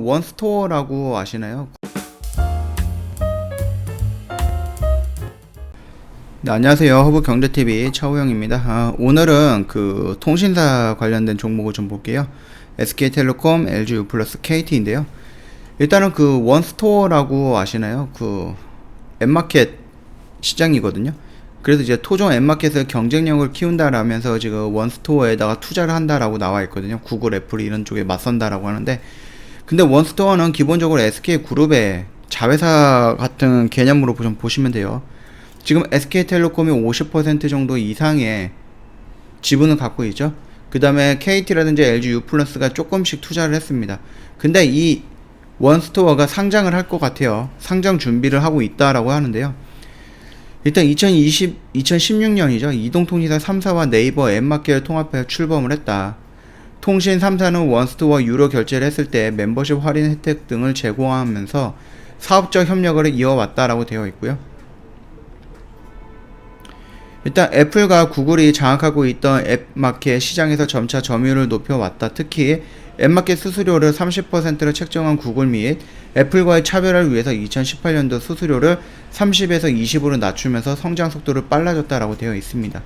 원스토어라고 아시나요? 네, 안녕하세요. 허브경제TV 차우영입니다. 오늘은 그 통신사 관련된 종목을 좀 볼게요. SK텔레콤, LGU+, KT인데요. 일단은 그 원스토어라고 아시나요? 그 앱마켓 시장이거든요. 그래서 이제 토종 앱마켓의 경쟁력을 키운다라면서 지금 원스토어에다가 투자를 한다라고 나와 있거든요. 구글, 애플 이런 쪽에 맞선다라고 하는데, 근데 원스토어는 기본적으로 SK그룹의 자회사 같은 개념으로 좀 보시면 돼요. 지금 SK텔레콤이 50% 정도 이상의 지분을 갖고 있죠. 그 다음에 KT라든지 LG유플러스가 조금씩 투자를 했습니다. 근데 이 원스토어가 상장을 할 것 같아요. 상장 준비를 하고 있다라고 하는데요. 일단 2016년이죠. 이동통신사 3사와 네이버 앱마켓을 통합해 출범을 했다. 통신 3사는 원스토어와 유료 결제를 했을 때 멤버십 할인 혜택 등을 제공하면서 사업적 협력을 이어왔다라고 되어 있고요. 일단 애플과 구글이 장악하고 있던 앱마켓 시장에서 점차 점유율을 높여왔다. 특히 앱마켓 수수료를 30%로 책정한 구글 및 애플과의 차별화를 위해서 2018년도 수수료를 30에서 20으로 낮추면서 성장 속도를 빨라졌다라고 되어 있습니다.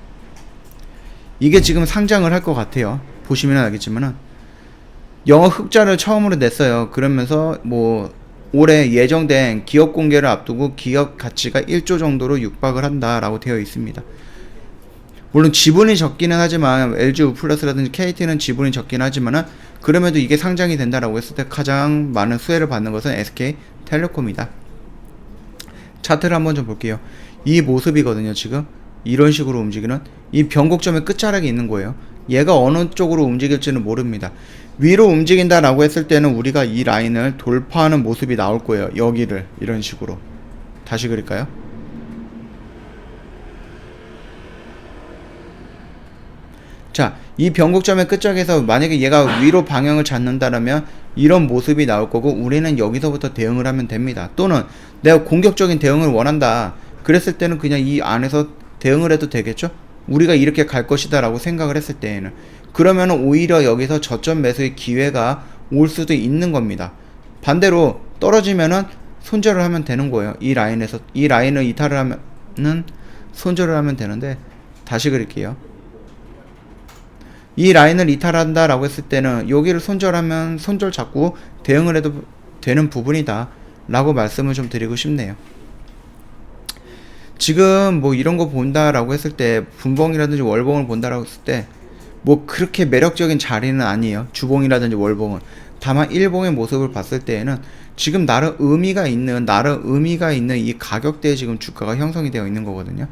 이게 지금 상장을 할 것 같아요. 보시면 알겠지만은 영업 흑자를 처음으로 냈어요. 그러면서 뭐 올해 예정된 기업 공개를 앞두고 기업 가치가 1조 정도로 육박을 한다라고 되어 있습니다. 물론 지분이 적기는 하지만 LG유플러스라든지 KT는 지분이 적긴 하지만은 그럼에도 이게 상장이 된다라고 했을 때 가장 많은 수혜를 받는 것은 SK텔레콤이다. 차트를 한번 좀 볼게요. 이 모습이거든요. 지금 이런 식으로 움직이는 이 변곡점의 끝자락이 있는 거예요. 얘가 어느 쪽으로 움직일지는 모릅니다. 위로 움직인다라고 했을 때는 우리가 이 라인을 돌파하는 모습이 나올 거예요. 여기를 이런 식으로 다시 그릴까요? 자, 이 변곡점의 끝쪽에서 만약에 얘가 위로 방향을 잡는다면 이런 모습이 나올 거고, 우리는 여기서부터 대응을 하면 됩니다. 또는 내가 공격적인 대응을 원한다 그랬을 때는 그냥 이 안에서 대응을 해도 되겠죠? 우리가 이렇게 갈 것이다 라고 생각을 했을 때에는, 그러면 오히려 여기서 저점 매수의 기회가 올 수도 있는 겁니다. 반대로 떨어지면은 손절을 하면 되는 거예요. 이 라인에서 이 라인을 이탈을 하면은 손절을 하면 되는데, 다시 그릴게요. 이 라인을 이탈한다 라고 했을 때는 여기를 손절하면 손절 잡고 대응을 해도 되는 부분이다 라고 말씀을 좀 드리고 싶네요. 지금 뭐 이런 거 본다 라고 했을 때, 분봉이라든지 월봉을 본다 라고 했을 때 뭐 그렇게 매력적인 자리는 아니에요. 주봉이라든지 월봉은. 다만 일봉의 모습을 봤을 때에는 지금 나름 의미가 있는 이 가격대에 지금 주가가 형성이 되어 있는 거거든요.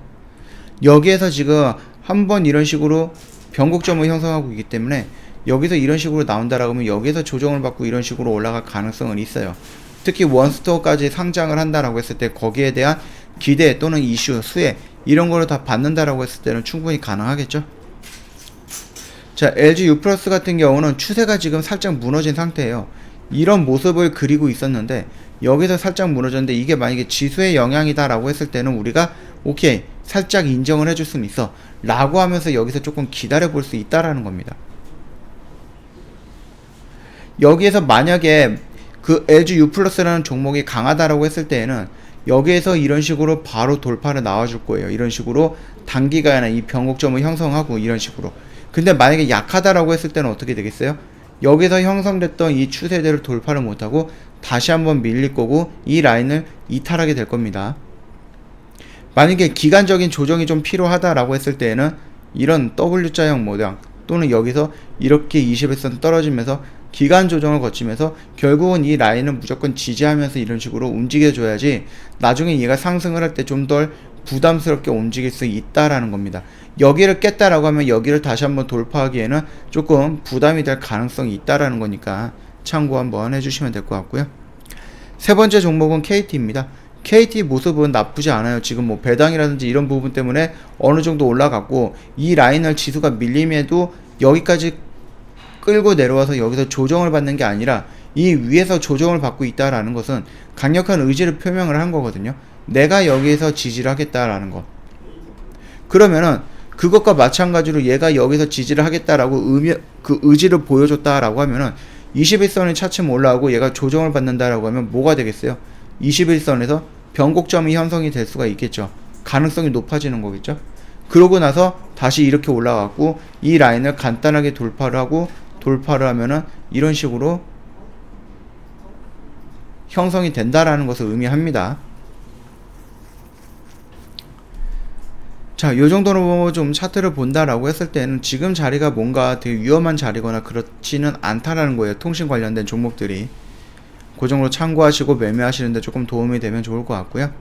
여기에서 지금 한번 이런 식으로 변곡점을 형성하고 있기 때문에 여기서 이런 식으로 나온다라고 하면 여기서 조정을 받고 이런 식으로 올라갈 가능성은 있어요. 특히 원스토어까지 상장을 한다라고 했을 때 거기에 대한 기대 또는 이슈, 수혜 이런 거를 다 받는다라고 했을 때는 충분히 가능하겠죠. 자, LG유플러스 같은 경우는 추세가 지금 살짝 무너진 상태예요. 이런 모습을 그리고 있었는데 여기서 살짝 무너졌는데, 이게 만약에 지수의 영향이다 라고 했을 때는 우리가 오케이 살짝 인정을 해줄 수는 있어 라고 하면서 여기서 조금 기다려 볼 수 있다라는 겁니다. 여기에서 만약에 그 LG유플러스라는 종목이 강하다라고 했을 때에는 여기에서 이런 식으로 바로 돌파를 나와줄 거예요. 이런 식으로 단기간에 이 변곡점을 형성하고 이런 식으로. 근데 만약에 약하다라고 했을 때는 어떻게 되겠어요? 여기서 형성됐던 이 추세대를 돌파를 못하고 다시 한번 밀릴 거고 이 라인을 이탈하게 될 겁니다. 만약에 기간적인 조정이 좀 필요하다라고 했을 때에는 이런 W자형 모양 또는 여기서 이렇게 21선 떨어지면서 기간 조정을 거치면서 결국은 이 라인을 무조건 지지하면서 이런 식으로 움직여줘야지 나중에 얘가 상승을 할 때 좀 덜 부담스럽게 움직일 수 있다라는 겁니다. 여기를 깼다라고 하면 여기를 다시 한번 돌파하기에는 조금 부담이 될 가능성이 있다라는 거니까 참고 한번 해주시면 될 것 같고요. 세 번째 종목은 KT입니다. KT 모습은 나쁘지 않아요. 지금 뭐 배당이라든지 이런 부분 때문에 어느 정도 올라갔고, 이 라인을 지수가 밀림에도 여기까지 끌고 내려와서 여기서 조정을 받는 게 아니라 이 위에서 조정을 받고 있다라는 것은 강력한 의지를 표명을 한 거거든요. 내가 여기에서 지지를 하겠다라는 거. 그러면은 그것과 마찬가지로 얘가 여기서 지지를 하겠다라고 그 의지를 보여줬다라고 하면은 21선이 차츰 올라오고 얘가 조정을 받는다라고 하면 뭐가 되겠어요? 21선에서 변곡점이 형성이 될 수가 있겠죠. 가능성이 높아지는 거겠죠. 그러고 나서 다시 이렇게 올라갔고 이 라인을 간단하게 돌파를 하면은 이런 식으로 형성이 된다라는 것을 의미합니다. 자, 요 정도로 좀 차트를 본다라고 했을 때는 지금 자리가 뭔가 되게 위험한 자리거나 그렇지는 않다라는 거예요. 통신 관련된 종목들이. 그 정도 참고하시고 매매하시는데 조금 도움이 되면 좋을 것 같고요.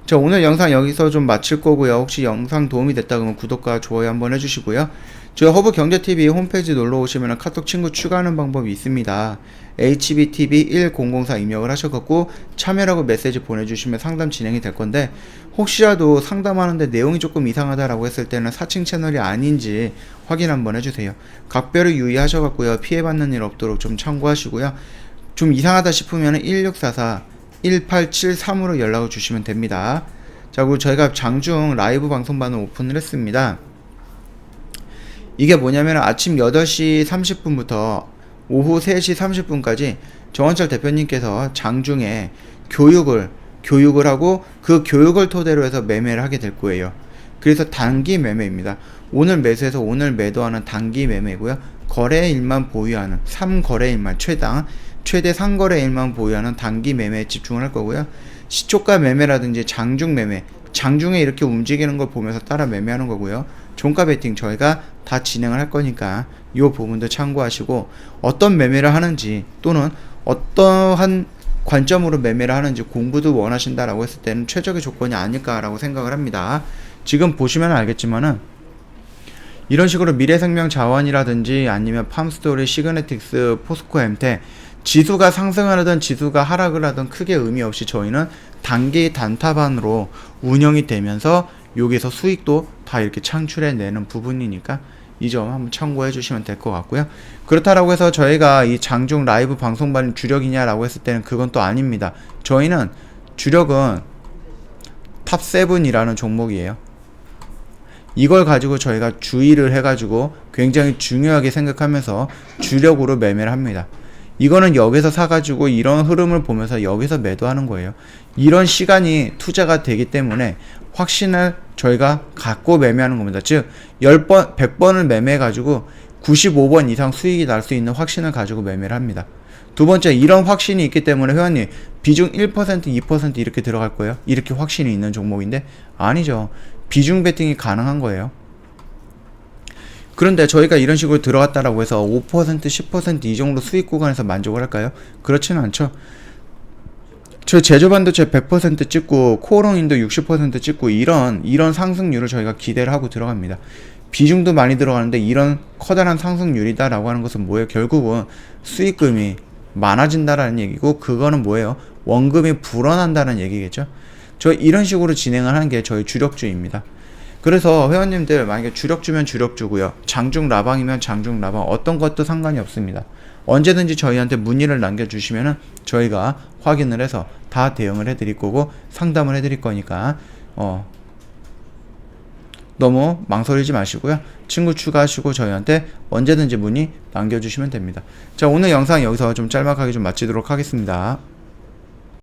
자, 오늘 영상 여기서 좀 마칠 거고요. 혹시 영상 도움이 됐다 그러면 구독과 좋아요 한번 해주시고요. 저희 허브경제TV 홈페이지 놀러 오시면 카톡 친구 추가하는 방법이 있습니다. HBTV1004 입력을 하셔갖고 참여라고 메시지 보내주시면 상담 진행이 될 건데, 혹시라도 상담하는데 내용이 조금 이상하다라고 했을 때는 사칭 채널이 아닌지 확인 한번 해주세요. 각별을 유의하셔갖고요. 피해받는 일 없도록 좀 참고하시고요. 좀 이상하다 싶으면 1644 1873으로 연락을 주시면 됩니다. 자, 그리고 저희가 장중 라이브 방송반을 오픈을 했습니다. 이게 뭐냐면 아침 8시 30분부터 오후 3시 30분까지 정원철 대표님께서 장중에 교육을 하고 그 교육을 토대로 해서 매매를 하게 될 거예요. 그래서 단기 매매입니다. 오늘 매수해서 오늘 매도하는 단기 매매고요. 거래일만 보유하는 3거래일만 최대 3거래일만 보유하는 단기 매매에 집중을 할 거고요. 시초가 매매라든지 장중 매매, 장중에 이렇게 움직이는 걸 보면서 따라 매매하는 거고요. 종가 베팅 저희가 다 진행을 할 거니까 이 부분도 참고하시고, 어떤 매매를 하는지 또는 어떠한 관점으로 매매를 하는지 공부도 원하신다라고 했을 때는 최적의 조건이 아닐까라고 생각을 합니다. 지금 보시면 알겠지만은 이런 식으로 미래생명자원이라든지 아니면 팜스토리, 시그네틱스, 포스코, 엠테 지수가 상승을 하든 지수가 하락을 하든 크게 의미 없이 저희는 단기 단타반으로 운영이 되면서 여기서 수익도 다 이렇게 창출해내는 부분이니까 이 점 한번 참고해 주시면 될 것 같고요. 그렇다라고 해서 저희가 이 장중 라이브 방송반이 주력이냐라고 했을 때는 그건 또 아닙니다. 저희는 주력은 탑7이라는 종목이에요. 이걸 가지고 저희가 주의를 해가지고 굉장히 중요하게 생각하면서 주력으로 매매를 합니다. 이거는 여기서 사가지고 이런 흐름을 보면서 여기서 매도하는 거예요. 이런 시간이 투자가 되기 때문에 확신을 저희가 갖고 매매하는 겁니다. 즉 10번, 100번을 매매해가지고 95번 이상 수익이 날 수 있는 확신을 가지고 매매를 합니다. 두 번째, 이런 확신이 있기 때문에 회원님 비중 1%, 2% 이렇게 들어갈 거예요? 이렇게 확신이 있는 종목인데 아니죠. 비중 베팅이 가능한 거예요. 그런데 저희가 이런 식으로 들어갔다라고 해서 5%, 10% 이 정도 수익 구간에서 만족을 할까요? 그렇지는 않죠. 저 제조반도체 100% 찍고 코어롱인도 60% 찍고 이런 상승률을 저희가 기대를 하고 들어갑니다. 비중도 많이 들어가는데 이런 커다란 상승률이다라고 하는 것은 뭐예요? 결국은 수익금이 많아진다라는 얘기고, 그거는 뭐예요? 원금이 불어난다는 얘기겠죠. 저 이런 식으로 진행을 하는 게 저희 주력주입니다. 그래서 회원님들 만약에 주력주면 주력주고요, 장중 라방이면 장중 라방, 어떤 것도 상관이 없습니다. 언제든지 저희한테 문의를 남겨주시면은 저희가 확인을 해서 다 대응을 해드릴 거고 상담을 해드릴 거니까 너무 망설이지 마시고요. 친구 추가하시고 저희한테 언제든지 문의 남겨주시면 됩니다. 자, 오늘 영상 여기서 좀 짤막하게 좀 마치도록 하겠습니다.